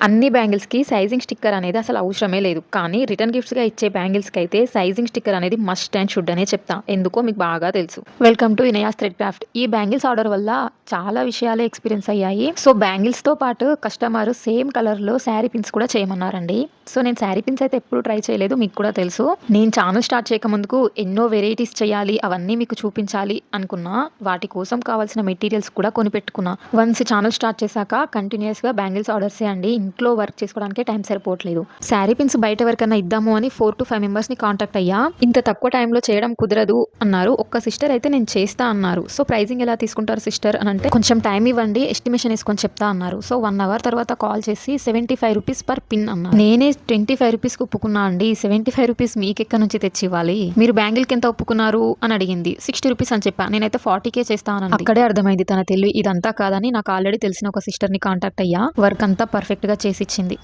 అన్ని బ్యాంగిల్స్‌కి sizing sticker అనేది అసలు అవసరమే లేదు. కానీ రిటర్న్ గిఫ్ట్స్‌గా ఇచ్చే బ్యాంగిల్స్‌కి అయితే సైజింగ్ స్టిక్కర్ అనేది మస్ట్ అండ్ షుడ్ అనే చెప్తా. ఎందుకో మీకు బాగా తెలుసు. Welcome to Inaya's thread craft. ఈ బ్యాంగిల్స్ ఆర్డర్ వల్ల చాలా విషయాలే ఎక్స్‌పీరియన్స్ అయ్యాయి. సో బ్యాంగిల్స్‌తో పాటు కస్టమర్ సేమ్ కలర్‌లో శారీ పిన్స్ కూడా చేయమన్నారండి. సో నేను శారీ పిన్స్ అయితే ఎప్పుడు ట్రై చేయలేదు. మీకు కూడా తెలుసు. నేను ఛానల్ స్టార్ట్ చేయకముందుకు ఎన్నో వెరైటీస్ చేయాలి, అవన్నీ మీకు చూపించాలి అనుకున్నా. వాటి కోసం కావాల్సిన మెటీరియల్స్ కూడా కొనిపెట్టుకున్నా. వన్స్ ఛానల్ స్టార్ట్ చేశాక కంటిన్యూయస్‌గా బ్యాంగిల్స్ ఆర్డర్సే అండి. ఇంట్లో వర్క్ చేసుకోవడానికే టైం సరిపోవట్లేదు. శారీ పిన్స్ బయట ఎవరికన్నా ఇద్దాము అని 4-5 మెంబర్స్‌ని కాంటాక్ట్ అయ్యా. ఇంత తక్కువ టైంలో చేయడం కుదరదు అన్నారు. ఒక్క సిస్టర్ అయితే నేను చేస్తా అన్నారు. సో ప్రైజింగ్ ఎలా తీసుకుంటారు సిస్టర్ అని అంటే, కొంచెం టైం ఇవ్వండి, ఎస్టిమేషన్ వేసుకొని చెప్తా అన్నారు. సో 1 అవర్ తర్వాత కాల్ చేసి 75 రూపీస్ పర్ పిన్ అన్నారు. నేనే 25 రూపీస్కి ఒప్పుకున్నా అండి. 75 రూపీస్ మీకెక్కడ నుంచి తెచ్చి ఇవ్వాలి, మీరు బ్యాంగిల్కి ఎంత ఒప్పుకున్నారు అని అడిగింది. 60 రూపీస్ అని చెప్పా. నేనైతే 40కే చేస్తా అన్నది. అక్కడే అర్థమైంది తన తెలివి ఇదంతా కాదని. నాకు ఆల్రెడీ తెలిసిన ఒక సిస్టర్ ని కాంటాక్ట్ అయ్యా. వర్క్ అంతా పర్ఫెక్ట్ గా చేసిచ్చింది.